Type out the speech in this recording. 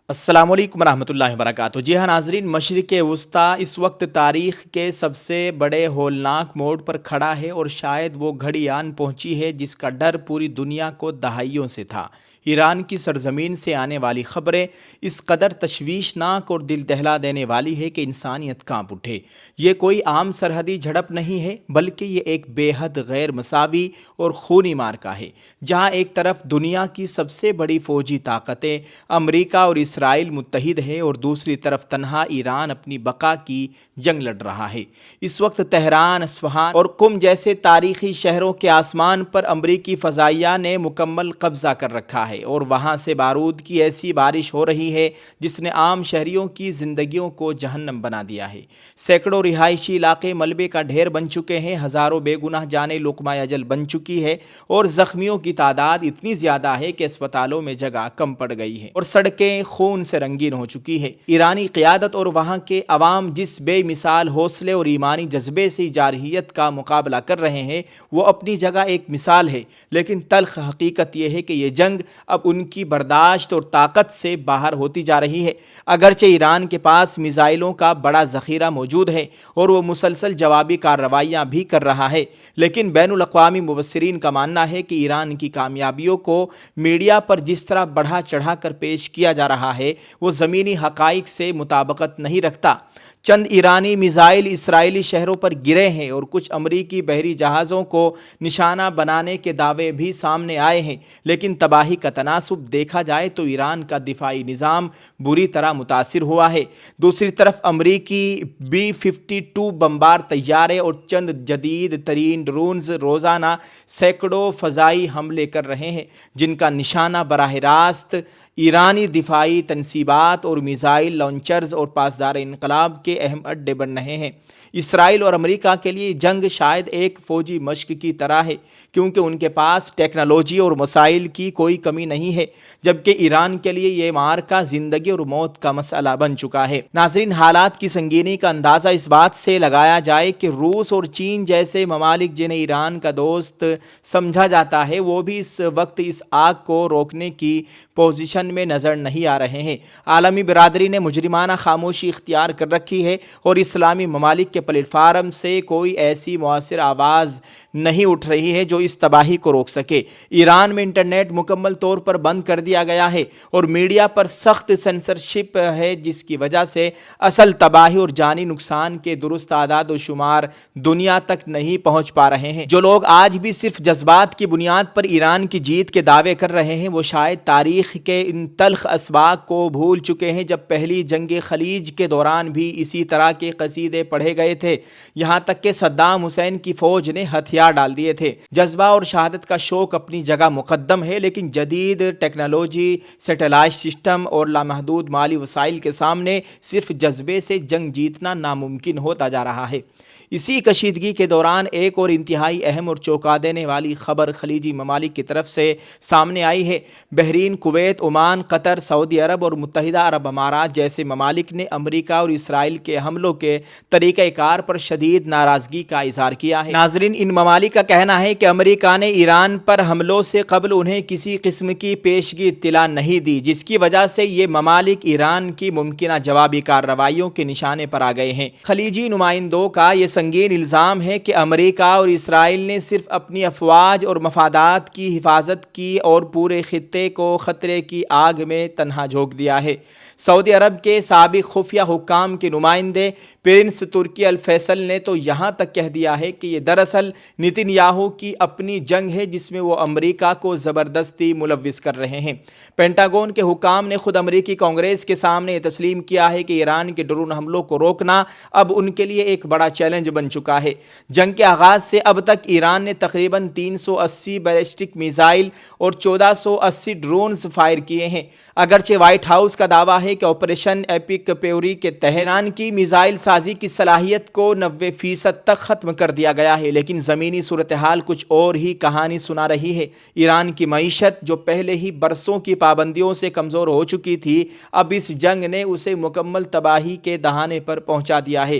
السلام علیکم ورحمۃ اللہ وبرکاتہ۔ جی ہاں ناظرین، مشرق وسطیٰ اس وقت تاریخ کے سب سے بڑے ہولناک موڑ پر کھڑا ہے اور شاید وہ گھڑی آن پہنچی ہے جس کا ڈر پوری دنیا کو دہائیوں سے تھا۔ ایران کی سرزمین سے آنے والی خبریں اس قدر تشویشناک اور دل دہلا دینے والی ہے کہ انسانیت کانپ اٹھے۔ یہ کوئی عام سرحدی جھڑپ نہیں ہے، بلکہ یہ ایک بے حد غیر مساوی اور خونی معرکہ ہے، جہاں ایک طرف دنیا کی سب سے بڑی فوجی طاقتیں امریکہ اور اسرائیل متحد ہے اور دوسری طرف تنہا ایران اپنی بقا کی جنگ لڑ رہا ہے۔ اس وقت تہران، اصفہان اور قم جیسے تاریخی شہروں کے آسمان پر امریکی فضائیہ نے مکمل قبضہ کر رکھا ہے اور وہاں سے بارود کی ایسی بارش ہو رہی ہے جس نے عام شہریوں کی زندگیوں کو جہنم بنا دیا ہے۔ سینکڑوں رہائشی علاقے ملبے کا ڈھیر بن چکے ہیں، ہزاروں بے گناہ جانیں لقمہ اجل بن چکی ہے اور زخمیوں کی تعداد اتنی زیادہ ہے کہ اسپتالوں میں جگہ کم پڑ گئی ہے اور سڑکیں خون سے رنگین ہو چکی ہے۔ ایرانی قیادت اور وہاں کے عوام جس بے مثال حوصلے اور ایمانی جذبے سے جارحیت کا مقابلہ کر رہے ہیں وہ اپنی جگہ ایک مثال ہے، لیکن تلخ حقیقت یہ ہے کہ یہ جنگ اب ان کی برداشت اور طاقت سے باہر ہوتی جا رہی ہے۔ اگرچہ ایران کے پاس میزائلوں کا بڑا ذخیرہ موجود ہے اور وہ مسلسل جوابی کارروائیاں بھی کر رہا ہے، لیکن بین الاقوامی مبصرین کا ماننا ہے کہ ایران کی کامیابیوں کو میڈیا پر جس طرح بڑھا چڑھا کر پیش کیا جا رہا ہے وہ زمینی حقائق سے مطابقت نہیں رکھتا۔ چند ایرانی میزائل اسرائیلی شہروں پر گرے ہیں اور کچھ امریکی بحری جہازوں کو نشانہ بنانے کے دعوے بھی سامنے آئے ہیں، لیکن تباہی کا تناسب دیکھا جائے تو ایران کا دفاعی نظام بری طرح متاثر ہوا ہے۔ دوسری طرف امریکی B-52 بمبار طیارے اور چند جدید ترین ڈرونز روزانہ سینکڑوں فضائی حملے کر رہے ہیں، جن کا نشانہ براہ راست ایرانی دفاعی تنصیبات اور میزائل لانچرز اور پاسدار انقلاب کے اہم اڈے بن رہے ہیں۔ اسرائیل اور امریکہ کے لیے جنگ شاید ایک فوجی مشق کی طرح ہے، کیونکہ ان کے پاس ٹیکنالوجی اور مسائل کی کوئی کمی نہیں ہے، جبکہ ایران کے لیے یہ معرکہ زندگی اور موت کا مسئلہ بن چکا ہے۔ ناظرین، حالات کی سنگینی کا اندازہ اس بات سے لگایا جائے کہ روس اور چین جیسے ممالک جنہیں ایران کا دوست سمجھا جاتا ہے وہ بھی اس وقت اس آگ کو روکنے کی پوزیشن میں نظر نہیں آ رہے ہیں۔ عالمی برادری نے مجرمانہ خاموشی اختیار کر رکھی ہے اور اسلامی ممالک کے پلیٹ فارم سے کوئی ایسی مؤثر آواز نہیں اٹھ رہی ہے جو اس تباہی کو روک سکے۔ ایران میں انٹرنیٹ مکمل طور پر بند کر دیا گیا ہے اور میڈیا پر سخت سینسرشپ ہے، جس کی وجہ سے اصل تباہی اور جانی نقصان کے درست اعداد و شمار دنیا تک نہیں پہنچ پا رہے ہیں۔ جو لوگ آج بھی صرف جذبات کی بنیاد پر ایران کی جیت کے دعوے کر رہے ہیں وہ شاید تاریخ کے ان تلخ اسباق کو بھول چکے ہیں جب پہلی جنگ خلیج کے دوران بھی اسی طرح کے قصیدے پڑھے گئے تھے، یہاں تک کہ صدام حسین کی فوج نے ہتھیار ڈال دیے تھے۔ جذبہ اور شہادت کا شوق اپنی جگہ مقدم ہے، لیکن جدید ٹیکنالوجی، سیٹلائٹ سسٹم اور لامحدود مالی وسائل کے سامنے صرف جذبے سے جنگ جیتنا ناممکن ہوتا جا رہا ہے۔ اسی کشیدگی کے دوران ایک اور انتہائی اہم اور چونکا دینے والی خبر خلیجی ممالک کی طرف سے سامنے آئی ہے۔ بحرین، کویت، عمان، قطر، سعودی عرب اور متحدہ عرب امارات جیسے ممالک نے امریکہ اور اسرائیل کے حملوں کے طریقہ کار پر شدید ناراضگی کا اظہار کیا ہے۔ ناظرین، ان ممالک کا کہنا ہے کہ امریکہ نے ایران پر حملوں سے قبل انہیں کسی قسم کی پیشگی اطلاع نہیں دی، جس کی وجہ سے یہ ممالک ایران کی ممکنہ جوابی کارروائیوں کے نشانے پر آ گئے ہیں۔ خلیجی نمائندوں کا یہ سنگین الزام ہے کہ امریکہ اور اسرائیل نے صرف اپنی افواج اور مفادات کی حفاظت کی اور پورے خطے کو خطرے کی آگ میں تنہا جھونک دیا ہے۔ سعودی عرب کے سابق خفیہ حکام کے نمائندے پرنس ترکی الفیصل نے تو یہاں تک کہہ دیا ہے کہ یہ دراصل نتن یاہو کی اپنی جنگ ہے جس میں وہ امریکہ کو زبردستی ملوث کر رہے ہیں۔ پینٹاگون کے حکام نے خود امریکی کانگریس کے سامنے یہ تسلیم کیا ہے کہ ایران کے ڈرون حملوں کو روکنا اب ان کے لیے ایک بڑا چیلنج بن چکا ہے۔ جنگ کے آغاز سے اب تک ایران نے تقریباً 380 بیلسٹک میزائل اور 1480 ڈرونز فائر کیے ہیں۔ اگرچہ وائٹ ہاؤس کا دعویٰ ہے کہ آپریشن ایپک پیوری کے تحت ایران کی میزائل سازی کی صلاحیت کو 90% تک ختم کر دیا گیا ہے، لیکن زمینی صورتحال کچھ اور ہی کہانی سنا رہی ہے۔ ایران کی معیشت جو پہلے ہی برسوں کی پابندیوں سے کمزور ہو چکی تھی، اب اس جنگ نے اسے مکمل تباہی کے دہانے پر پہنچا دیا ہے۔